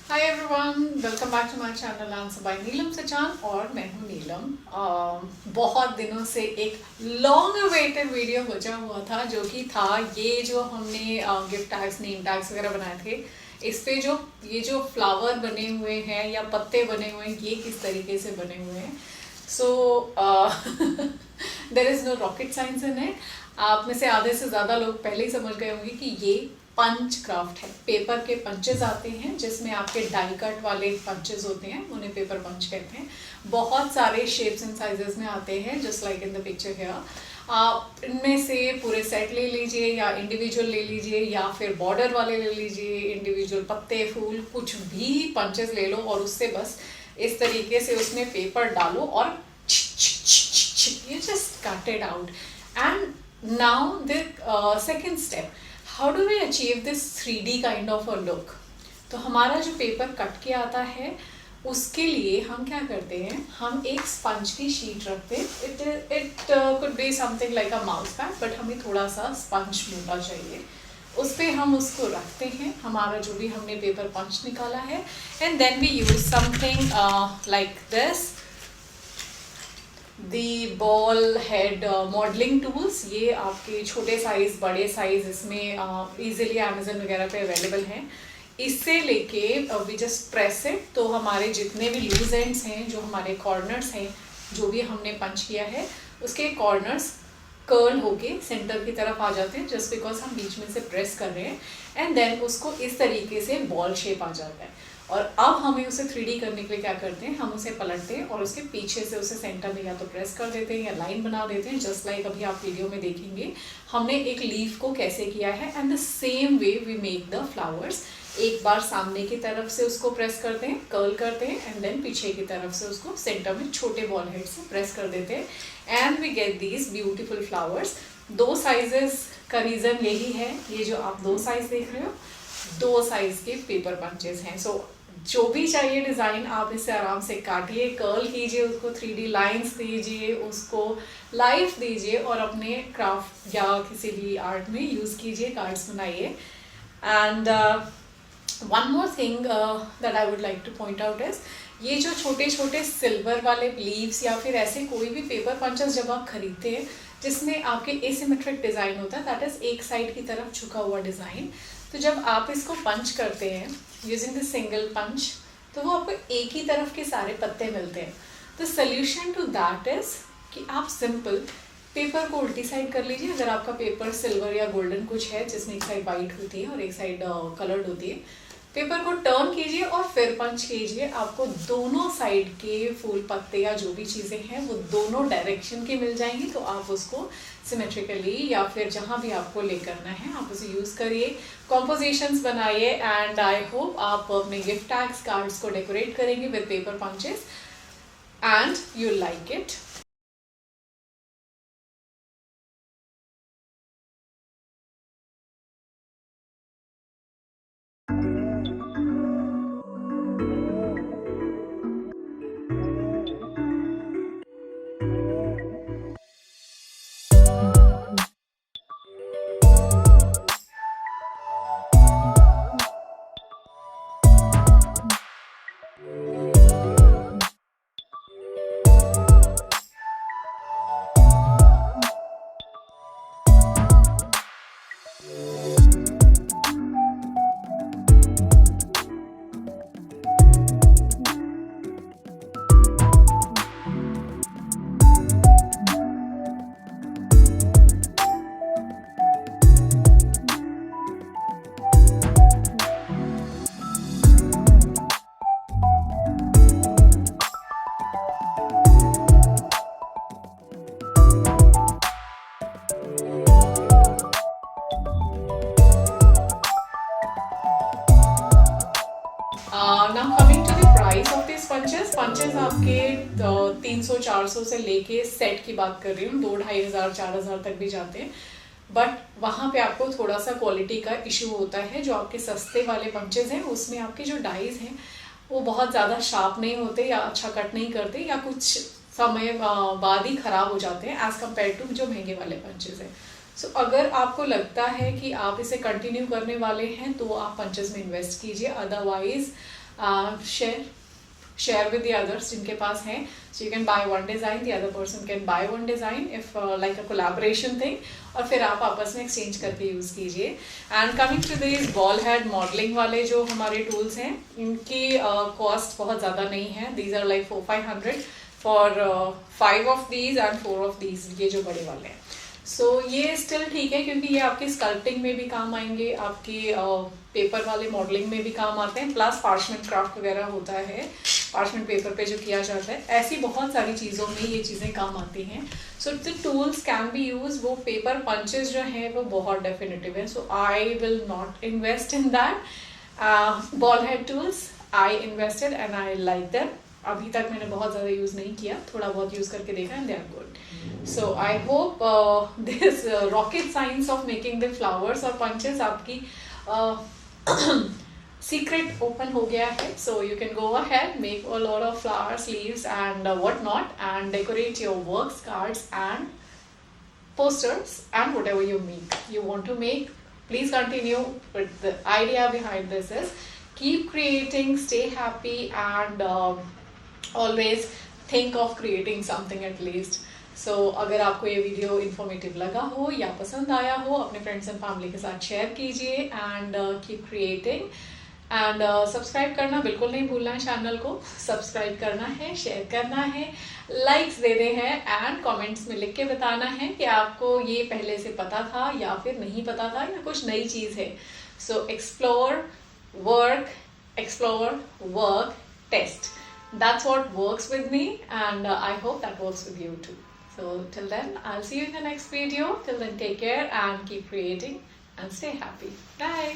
Hi everyone, welcome back to my channel answer by Neelam Sachan. और मैं हूँ नीलम। बहुत दिनों से एक लॉन्ग अवेटेड वीडियो बचा हुआ था, जो कि था ये जो हमने गिफ्ट टैग्स, नेम टैग्स वगैरह बनाए थे। इस पे जो ये जो फ्लावर बने हुए हैं या पत्ते बने हुए हैं, ये किस तरीके से बने हुए हैं। So there is no rocket science in it. आप में से आधे से ज़्यादा लोग पहले ही समझ गए होंगे कि ये पंच क्राफ्ट है। पेपर के पंचेस आते हैं जिसमें आपके डाई कट वाले पंचेस होते हैं, उन्हें पेपर पंच कहते हैं। बहुत सारे शेप्स एंड साइजेस में आते हैं, just like in the picture here. आप इनमें से पूरे सेट ले लीजिए या इंडिविजुअल ले लीजिए, या फिर बॉर्डर वाले ले लीजिए, इंडिविजुअल पत्ते फूल कुछ भी पंचेस ले लो और उससे बस इस तरीके से उसमें पेपर डालो और you just cut it out. And now the second step, how do we achieve this 3D kind of a look? तो हमारा जो पेपर कट के आता है उसके लिए हम क्या करते हैं, हम एक स्पंज की शीट रखते हैं। It could be something like a mouse pad, but हमें थोड़ा सा स्पंज मोटा चाहिए। उस पर हम उसको रखते हैं, हमारा जो भी हमने पेपर पंच निकाला है, and then we use something like this, the ball head modelling tools. ये आपके छोटे साइज बड़े साइज इसमें इजीली अमेजन वगैरह पे अवेलेबल हैं। इससे लेके वी जस्ट प्रेस इट, तो हमारे जितने भी लूज एंड्स हैं, जो हमारे कॉर्नर्स हैं, जो भी हमने पंच किया है उसके कॉर्नर्स कर्ल होके सेंटर की तरफ आ जाते हैं, जस्ट बिकॉज हम बीच में से प्रेस कर रहे हैं। एंड देन उसको इस तरीके से बॉल शेप आ जाता है। और अब हमें उसे 3D करने के लिए क्या करते हैं, हम उसे पलटते हैं और उसके पीछे से उसे सेंटर में या तो प्रेस कर देते हैं या लाइन बना देते हैं, जस्ट लाइक अभी आप वीडियो में देखेंगे हमने एक लीफ को कैसे किया है। And the same way we make the flowers. एक बार सामने की तरफ से उसको प्रेस करते हैं, कर्ल करते हैं, एंड देन पीछे की तरफ से उसको सेंटर में छोटे बॉल हेड से प्रेस कर देते हैं, and we get these beautiful flowers. दो साइजेस का रीज़न यही है, ये जो आप दो साइज देख रहे हो, दो साइज के पेपर पंचेस हैं। सो जो भी चाहिए डिज़ाइन आप इसे आराम से काटिए, कर्ल कीजिए, उसको 3D लाइंस दीजिए, उसको लाइफ दीजिए और अपने क्राफ्ट या किसी भी आर्ट में यूज़ कीजिए, कार्ड्स बनाइए। And one more thing that I would like two point out is, ये जो छोटे छोटे सिल्वर वाले लीव्स या फिर ऐसे कोई भी पेपर पंचेस जब आप खरीदते हैं जिसमें आपके एसिमेट्रिक डिज़ाइन होता है, दैट इज़ एक साइड की तरफ झुका हुआ डिज़ाइन, तो जब आप इसको पंच करते हैं यूजिंग द सिंगल पंच, तो वो आपको एक ही तरफ के सारे पत्ते मिलते हैं। The solution to that is कि आप सिंपल पेपर को उल्टी साइड कर लीजिए। अगर आपका पेपर सिल्वर या गोल्डन कुछ है जिसमें एक साइड वाइट होती है और एक साइड कलर्ड होती है, पेपर को टर्न कीजिए और फिर पंच कीजिए। आपको दोनों साइड के फूल पत्ते या जो भी चीज़ें हैं वो दोनों डायरेक्शन की मिल जाएंगी, तो आप उसको सिमेट्रिकली या फिर जहाँ भी आपको ले करना है आप उसे यूज़ करिए, कॉम्पोजिशंस बनाइए। एंड आई होप आप अपने गिफ्ट टैग्स कार्ड्स को डेकोरेट करेंगे with paper punches and you like it. Now coming to the price of this punches आपके 300-400 से लेके सेट की बात कर रही हूँ, 2,500-4,000 तक भी जाते हैं। बट वहाँ पे आपको थोड़ा सा क्वालिटी का इशू होता है। जो आपके सस्ते वाले पंचेस हैं उसमें आपके जो डाइज हैं वो बहुत ज़्यादा शार्प नहीं होते या अच्छा कट नहीं करते, या कुछ समय बाद ही ख़राब हो जाते हैं एज़ कम्पेयर टू जो महंगे वाले पंचेस हैं। सो अगर आपको लगता है कि आप इसे कंटिन्यू करने वाले हैं तो आप पंचेस में इन्वेस्ट कीजिए, otherwise share with the others जिनके पास हैं. So you can buy one design, the other person can buy one design if like a collaboration thing, और फिर आप आपस में exchange करके use कीजिए. And coming to these ball head modeling वाले जो हमारे tools हैं, इनकी cost बहुत ज़्यादा नहीं है. These are like 400-500 for 5 of these and 4 of these, ये जो बड़े वाले हैं. सो ये स्टिल ठीक है क्योंकि ये आपकी स्कल्पटिंग में भी काम आएंगे, आपकी पेपर वाले मॉडलिंग में भी काम आते हैं, प्लस पार्चमेंट क्राफ्ट वगैरह होता है पार्चमेंट पेपर पे जो किया जाता है, ऐसी बहुत सारी चीज़ों में ये चीज़ें काम आती हैं. So the tools can be use. वो पेपर पंचेस जो हैं वो बहुत डेफिनेटिव है. So I will not invest in that. Ball head tools I invested and I like them. अभी तक मैंने बहुत ज़्यादा यूज़ नहीं किया, थोड़ा बहुत यूज़ करके देखा and they are good. So I hope this rocket science of making the flowers और पंचेस आपकी सीक्रेट ओपन हो गया है. So you can go ahead, make a lot of flowers, leaves and what not, and decorate your works, cards and posters and whatever you want to make. Please continue, but the idea behind this is keep creating, stay happy, and always think of creating something at least. So अगर आपको ये video informative लगा हो या पसंद आया हो, अपने फ्रेंड्स एंड फैमिली के साथ शेयर कीजिए and keep creating. And subscribe करना बिल्कुल नहीं भूलना है. चैनल को सब्सक्राइब करना है, शेयर करना है, लाइक्स देने हैं एंड कमेंट्स में लिख के बताना है कि आपको ये पहले से पता था या फिर नहीं पता था या कुछ नई चीज़ है. So explore, work, test. That's what works with me, and I hope that works with you too. So till then, I'll see you in the next video. Till then, take care and keep creating and stay happy. Bye.